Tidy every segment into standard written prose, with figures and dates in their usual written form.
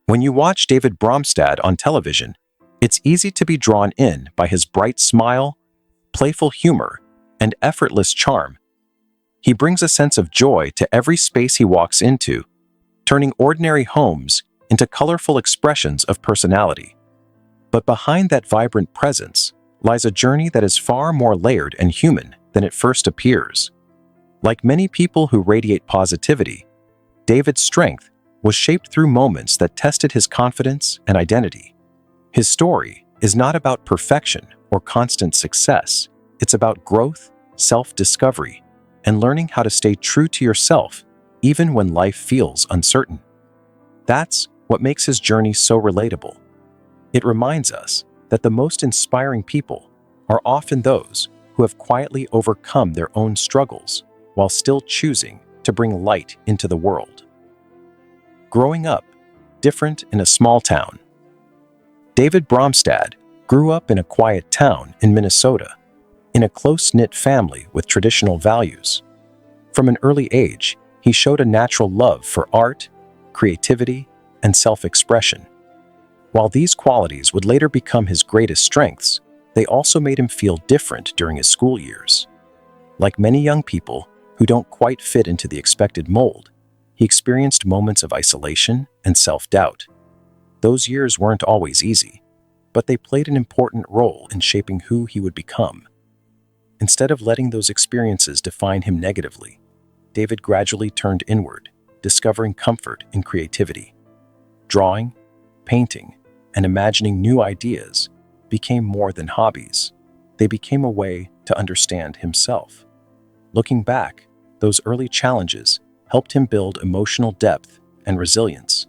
When you watch David Bromstad on television, it's easy to be drawn in by his bright smile, playful humor, and effortless charm. He brings a sense of joy to every space he walks into, turning ordinary homes into colorful expressions of personality. But behind that vibrant presence lies a journey that is far more layered and human than it first appears. Like many people who radiate positivity, David's strength was shaped through moments that tested his confidence and identity. His story is not about perfection or constant success. It's about growth, self-discovery, and learning how to stay true to yourself even when life feels uncertain. That's what makes his journey so relatable. It reminds us that the most inspiring people are often those who have quietly overcome their own struggles while still choosing to bring light into the world. Growing up, different in a small town. David Bromstad grew up in a quiet town in Minnesota, in a close-knit family with traditional values. From an early age, he showed a natural love for art, creativity, and self-expression. While these qualities would later become his greatest strengths, they also made him feel different during his school years. Like many young people who don't quite fit into the expected mold, he experienced moments of isolation and self-doubt. Those years weren't always easy, but they played an important role in shaping who he would become. Instead of letting those experiences define him negatively, David gradually turned inward, discovering comfort in creativity. Drawing, painting, and imagining new ideas became more than hobbies. They became a way to understand himself. Looking back, those early challenges helped him build emotional depth and resilience,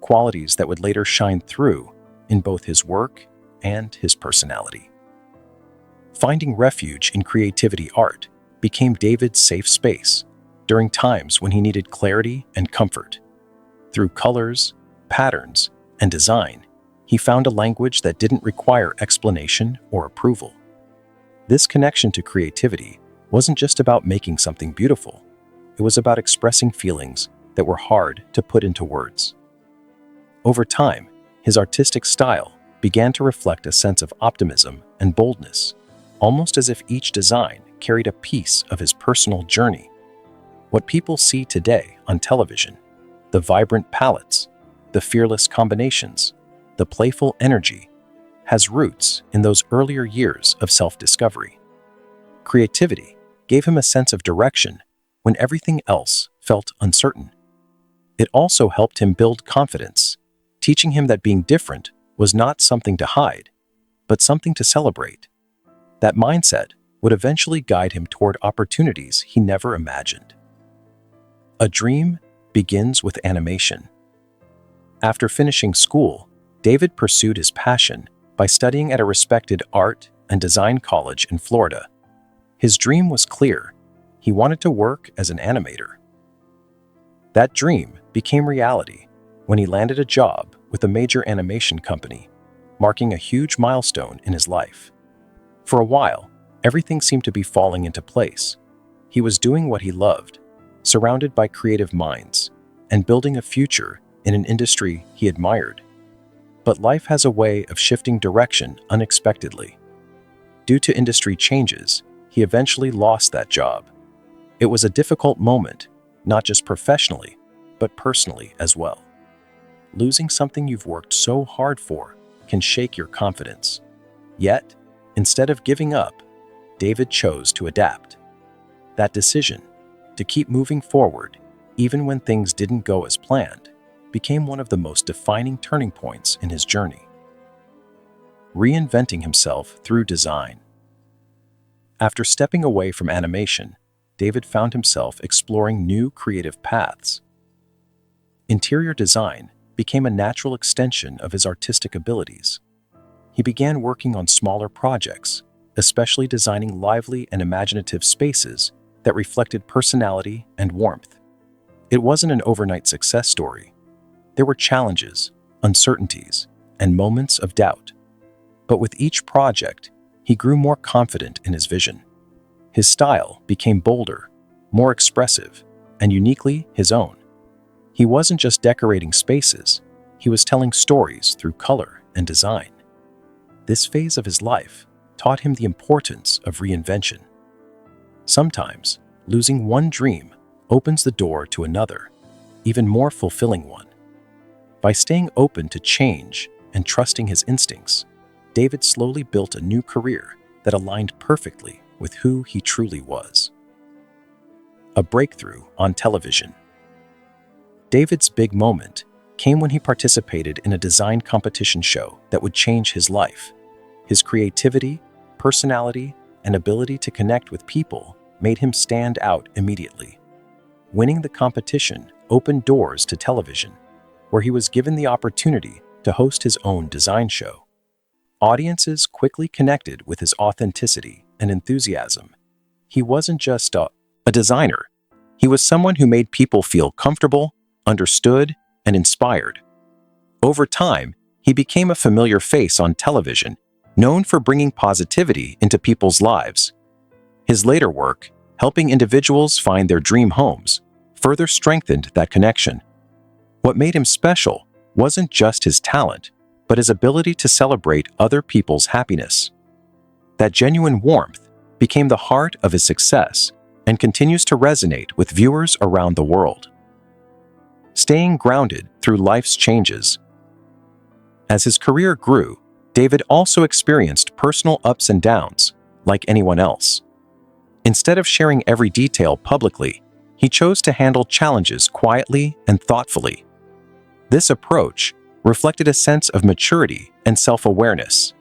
qualities that would later shine through in both his work and his personality. Finding refuge in creativity art became David's safe space during times when he needed clarity and comfort. Through colors, patterns, and design, he found a language that didn't require explanation or approval. This connection to creativity wasn't just about making something beautiful. It was about expressing feelings that were hard to put into words. Over time, his artistic style began to reflect a sense of optimism and boldness, almost as if each design carried a piece of his personal journey. What people see today on television, the vibrant palettes, the fearless combinations, the playful energy, has roots in those earlier years of self-discovery. Creativity gave him a sense of direction when everything else felt uncertain. It also helped him build confidence, teaching him that being different was not something to hide, but something to celebrate. That mindset would eventually guide him toward opportunities he never imagined. A dream begins with animation. After finishing school, David pursued his passion by studying at a respected art and design college in Florida. His dream was clear. He wanted to work as an animator. That dream became reality when he landed a job with a major animation company, marking a huge milestone in his life. For a while, everything seemed to be falling into place. He was doing what he loved, surrounded by creative minds, and building a future in an industry he admired. But life has a way of shifting direction unexpectedly. Due to industry changes, he eventually lost that job. It was a difficult moment, not just professionally, but personally as well. Losing something you've worked so hard for can shake your confidence. Yet, instead of giving up, David chose to adapt. That decision, to keep moving forward, even when things didn't go as planned, became one of the most defining turning points in his journey. Reinventing himself through design. After stepping away from animation, David found himself exploring new creative paths. Interior design became a natural extension of his artistic abilities. He began working on smaller projects, especially designing lively and imaginative spaces that reflected personality and warmth. It wasn't an overnight success story. There were challenges, uncertainties, and moments of doubt. But with each project, he grew more confident in his vision. His style became bolder, more expressive, and uniquely his own. He wasn't just decorating spaces, he was telling stories through color and design. This phase of his life taught him the importance of reinvention. Sometimes, losing one dream opens the door to another, even more fulfilling one. By staying open to change and trusting his instincts, David slowly built a new career that aligned perfectly with who he truly was. A breakthrough on television. David's big moment came when he participated in a design competition show that would change his life. His creativity, personality, and ability to connect with people made him stand out immediately. Winning the competition opened doors to television, where he was given the opportunity to host his own design show. Audiences quickly connected with his authenticity and enthusiasm. He wasn't just a designer. He was someone who made people feel comfortable, understood, and inspired. Over time, he became a familiar face on television, known for bringing positivity into people's lives. His later work, helping individuals find their dream homes, further strengthened that connection. What made him special wasn't just his talent, but his ability to celebrate other people's happiness. That genuine warmth became the heart of his success and continues to resonate with viewers around the world. Staying grounded through life's changes. As his career grew, David also experienced personal ups and downs, like anyone else. Instead of sharing every detail publicly, he chose to handle challenges quietly and thoughtfully. This approach reflected a sense of maturity and self-awareness.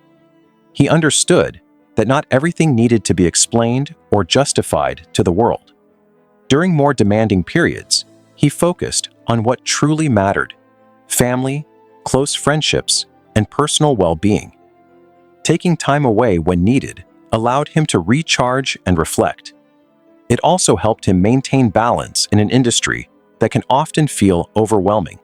He understood that not everything needed to be explained or justified to the world. During more demanding periods, he focused on what truly mattered: family, close friendships, and personal well-being. Taking time away when needed allowed him to recharge and reflect. It also helped him maintain balance in an industry that can often feel overwhelming.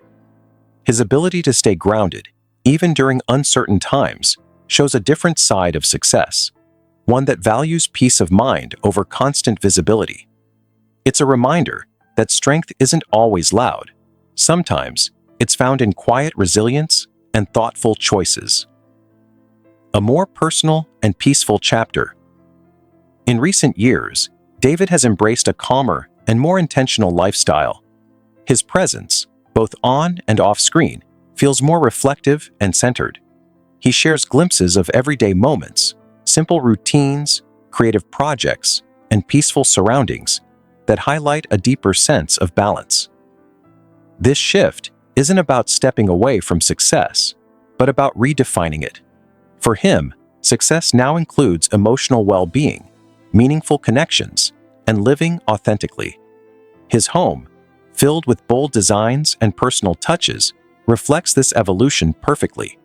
His ability to stay grounded, even during uncertain times, shows a different side of success, one that values peace of mind over constant visibility. It's a reminder that strength isn't always loud. Sometimes, it's found in quiet resilience and thoughtful choices. A more personal and peaceful chapter. In recent years, David has embraced a calmer and more intentional lifestyle. His presence, both on and off screen, feels more reflective and centered. He shares glimpses of everyday moments, simple routines, creative projects, and peaceful surroundings that highlight a deeper sense of balance. This shift isn't about stepping away from success, but about redefining it. For him, success now includes emotional well-being, meaningful connections, and living authentically. His home, filled with bold designs and personal touches, reflects this evolution perfectly.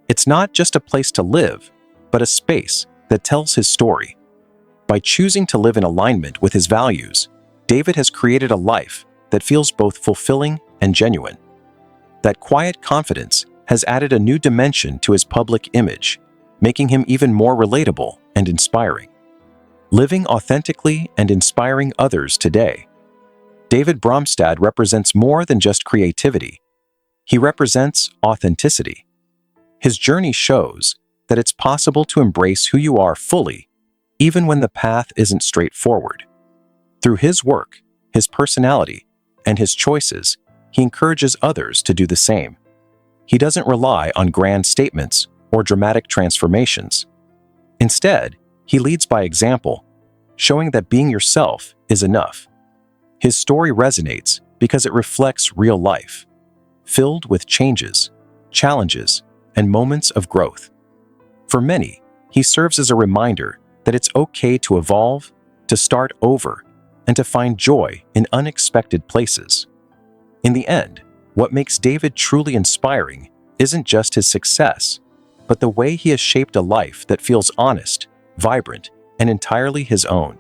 It's not just a place to live, but a space that tells his story. By choosing to live in alignment with his values, David has created a life that feels both fulfilling and genuine. That quiet confidence has added a new dimension to his public image, making him even more relatable and inspiring. Living authentically and inspiring others today. David Bromstad represents more than just creativity. He represents authenticity. His journey shows that it's possible to embrace who you are fully, even when the path isn't straightforward. Through his work, his personality, and his choices, he encourages others to do the same. He doesn't rely on grand statements or dramatic transformations. Instead, he leads by example, showing that being yourself is enough. His story resonates because it reflects real life, filled with changes, challenges, and moments of growth. For many, he serves as a reminder that it's okay to evolve, to start over, and to find joy in unexpected places. In the end, what makes David truly inspiring isn't just his success, but the way he has shaped a life that feels honest, vibrant, and entirely his own.